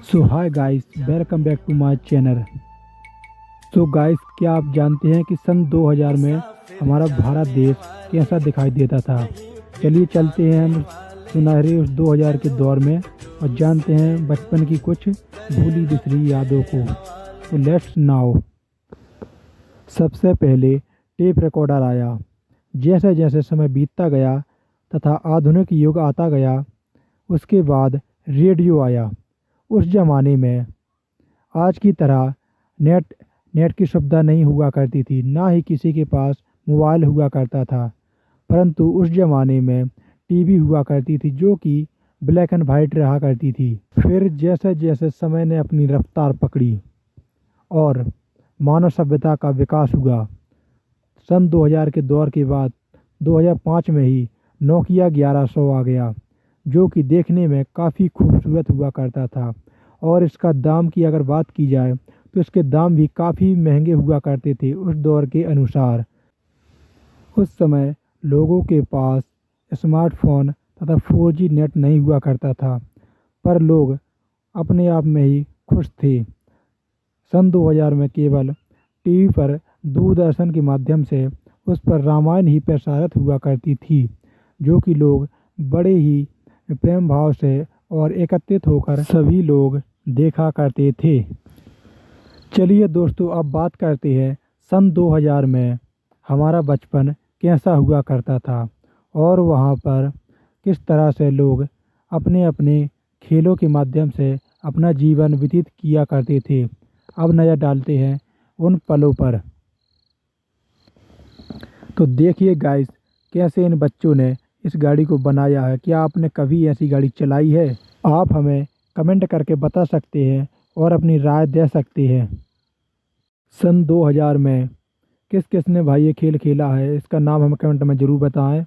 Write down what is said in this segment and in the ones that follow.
So hi guys, welcome back to my channel. So guys, क्या आप जानते हैं कि सन 2000 में हमारा भारत देश कैसा दिखाई देता था। चलिए चलते हैं हम सुनहरे उस 2000 के दौर में और जानते हैं बचपन की कुछ भूली बिसरी यादों को। तो लेट्स नाउ। सबसे पहले टेप रिकॉर्डर आया। जैसे जैसे समय बीतता गया तथा आधुनिक युग आता गया, उसके बाद रेडियो आया। उस ज़माने में आज की तरह नेट नेट की सुविधा नहीं हुआ करती थी, ना ही किसी के पास मोबाइल हुआ करता था। परंतु उस ज़माने में टीवी हुआ करती थी, जो कि ब्लैक एंड वाइट रहा करती थी। फिर जैसे जैसे समय ने अपनी रफ्तार पकड़ी और मानव सभ्यता का विकास हुआ, सन 2000 के दौर के बाद 2005 में ही नोकिया 1100 आ गया, जो कि देखने में काफ़ी खूबसूरत हुआ करता था। और इसका दाम की अगर बात की जाए तो इसके दाम भी काफ़ी महंगे हुआ करते थे उस दौर के अनुसार। उस समय लोगों के पास स्मार्टफोन तथा 4G नेट नहीं हुआ करता था, पर लोग अपने आप में ही खुश थे। सन 2000 में केवल टीवी पर दूरदर्शन के माध्यम से उस पर रामायण ही प्रसारित हुआ करती थी, जो कि लोग बड़े ही प्रेम भाव से और एकत्रित होकर सभी लोग देखा करते थे। चलिए दोस्तों, अब बात करते हैं सन 2000 में हमारा बचपन कैसा हुआ करता था और वहाँ पर किस तरह से लोग अपने अपने खेलों के माध्यम से अपना जीवन व्यतीत किया करते थे। अब नज़र डालते हैं उन पलों पर। तो देखिए गाइस, कैसे इन बच्चों ने इस गाड़ी को बनाया है। क्या आपने कभी ऐसी गाड़ी चलाई है? आप हमें कमेंट करके बता सकते हैं और अपनी राय दे सकते हैं। सन 2000 में किस किस ने भाई ये खेल खेला है, इसका नाम हमें कमेंट में ज़रूर बताएं।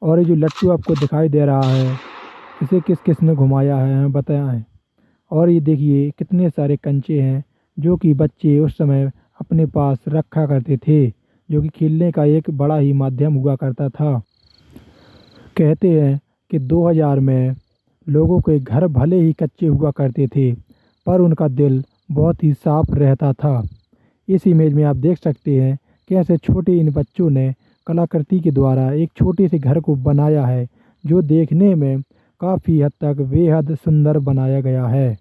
और ये जो लट्टू आपको दिखाई दे रहा है, इसे किस किस ने घुमाया है हमें बताएं। और ये देखिए कितने सारे कंचे हैं, जो कि बच्चे उस समय अपने पास रखा करते थे, जो कि खेलने का एक बड़ा ही माध्यम हुआ करता था। कहते हैं कि 2000 में लोगों के घर भले ही कच्चे हुआ करते थे, पर उनका दिल बहुत ही साफ रहता था। इस इमेज में आप देख सकते हैं कैसे छोटे इन बच्चों ने कलाकृति के द्वारा एक छोटे से घर को बनाया है, जो देखने में काफ़ी हद तक बेहद सुंदर बनाया गया है।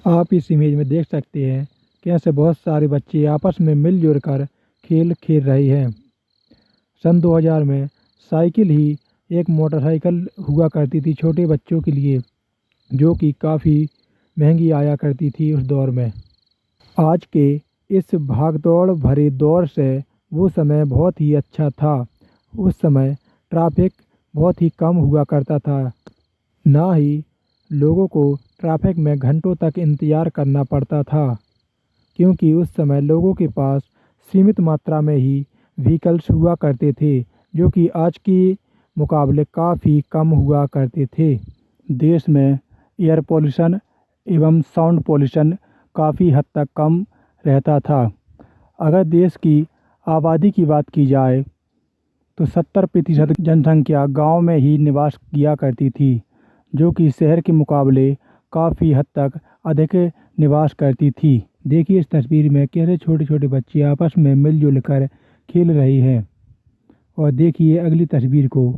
आप इस इमेज में देख सकते हैं कैसे बहुत सारे बच्चे आपस में मिलजुल कर खेल खेल रहे हैं। सन 2000 में साइकिल ही एक मोटरसाइकिल हुआ करती थी छोटे बच्चों के लिए, जो कि काफ़ी महंगी आया करती थी उस दौर में। आज के इस भागदौड़ भरे दौर से वो समय बहुत ही अच्छा था। उस समय ट्रैफिक बहुत ही कम हुआ करता था, ना ही लोगों को ट्रैफिक में घंटों तक इंतज़ार करना पड़ता था, क्योंकि उस समय लोगों के पास सीमित मात्रा में ही व्हीकल्स हुआ करते थे, जो कि आज के मुकाबले काफ़ी कम हुआ करते थे। देश में एयर पोल्यूशन एवं साउंड पोल्यूशन काफ़ी हद तक कम रहता था। अगर देश की आबादी की बात की जाए तो 70% जनसंख्या गांव में ही निवास किया करती थी, जो कि शहर के मुकाबले काफ़ी हद तक अधिक निवास करती थी। देखिए इस तस्वीर में कैसे छोटे छोटे बच्चे आपस में मिलजुल कर खेल रहे हैं। और देखिए अगली तस्वीर को,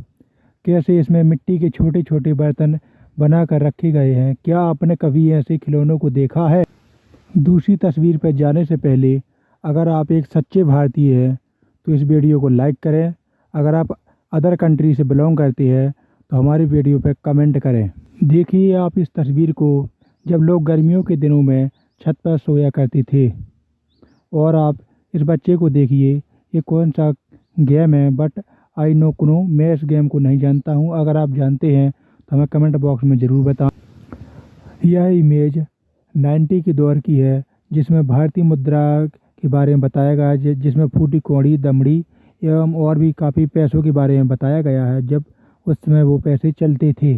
कैसे इसमें मिट्टी के छोटे छोटे बर्तन बना कर रखे गए हैं। क्या आपने कभी ऐसे खिलौनों को देखा है? दूसरी तस्वीर पर जाने से पहले अगर आप एक सच्चे भारतीय हैं तो इस वीडियो को लाइक करें। अगर आप अदर कंट्री से बिलोंग करते हैं तो हमारी वीडियो पर कमेंट करें। देखिए आप इस तस्वीर को, जब लोग गर्मियों के दिनों में छत पर सोया करते थे। और आप इस बच्चे को देखिए, ये कौन सा गेम है, बट आई नो कुनो, मैं इस गेम को नहीं जानता हूँ। अगर आप जानते हैं तो हमें कमेंट बॉक्स में ज़रूर बताएं। यह इमेज 90 के दौर की है, जिसमें भारतीय मुद्रा के बारे में बताया गया है, जिसमें फूटी कौड़ी, दमड़ी एवं और भी काफ़ी पैसों के बारे में बताया गया है, जब उस समय वो पैसे चलते थे।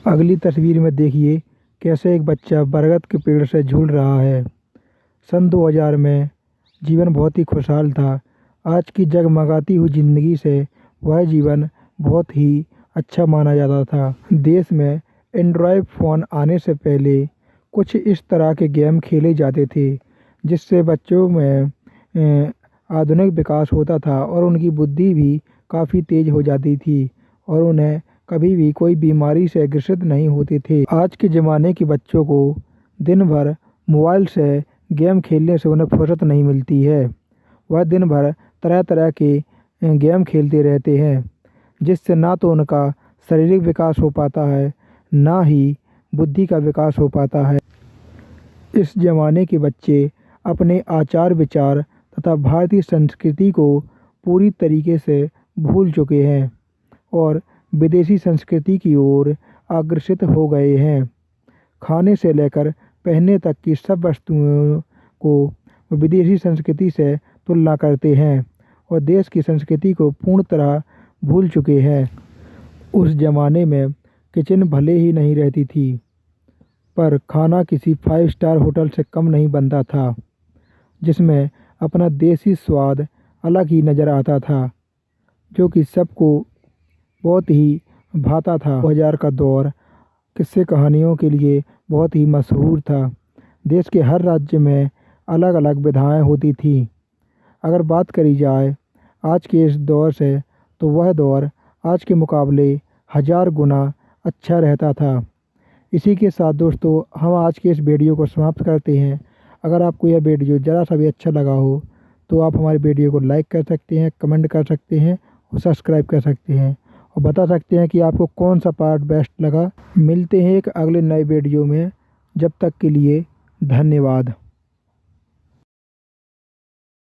अगली तस्वीर में देखिए कैसे एक बच्चा बरगद के पेड़ से झूल रहा है। सन 2000 में जीवन बहुत ही खुशहाल था। आज की जगमगाती हुई ज़िंदगी से वह जीवन बहुत ही अच्छा माना जाता था। देश में एंड्रॉयड फ़ोन आने से पहले कुछ इस तरह के गेम खेले जाते थे जिससे बच्चों में आधुनिक विकास होता था और उनकी बुद्धि भी काफ़ी तेज़ हो जाती थी और उन्हें कभी भी कोई बीमारी से ग्रसित नहीं होते थे। आज के ज़माने के बच्चों को दिन भर मोबाइल से गेम खेलने से उन्हें फुर्सत नहीं मिलती है। वह दिन भर तरह तरह के गेम खेलते रहते हैं जिससे ना तो उनका शारीरिक विकास हो पाता है, ना ही बुद्धि का विकास हो पाता है। इस ज़माने के बच्चे अपने आचार विचार तथा भारतीय संस्कृति को पूरी तरीके से भूल चुके हैं और विदेशी संस्कृति की ओर अग्रसित हो गए हैं। खाने से लेकर पहनने तक की सब वस्तुओं को विदेशी संस्कृति से तुलना करते हैं और देश की संस्कृति को पूर्ण तरह भूल चुके हैं। उस ज़माने में किचन भले ही नहीं रहती थी, पर खाना किसी 5 स्टार होटल से कम नहीं बनता था, जिसमें अपना देसी स्वाद अलग ही नज़र आता था, जो कि सबको बहुत ही भाता था। 2000 का दौर किस्से कहानियों के लिए बहुत ही मशहूर था। देश के हर राज्य में अलग अलग विधाएँ होती थी। अगर बात करी जाए आज के इस दौर से, तो वह दौर आज के मुकाबले 1000 गुना अच्छा रहता था। इसी के साथ दोस्तों हम आज के इस वीडियो को समाप्त करते हैं। अगर आपको यह वीडियो ज़रा सा भी अच्छा लगा हो तो आप हमारे वीडियो को लाइक कर सकते हैं, कमेंट कर सकते हैं और सब्सक्राइब कर सकते हैं और बता सकते हैं कि आपको कौन सा पार्ट बेस्ट लगा। मिलते हैं एक अगले नए वीडियो में, जब तक के लिए धन्यवाद।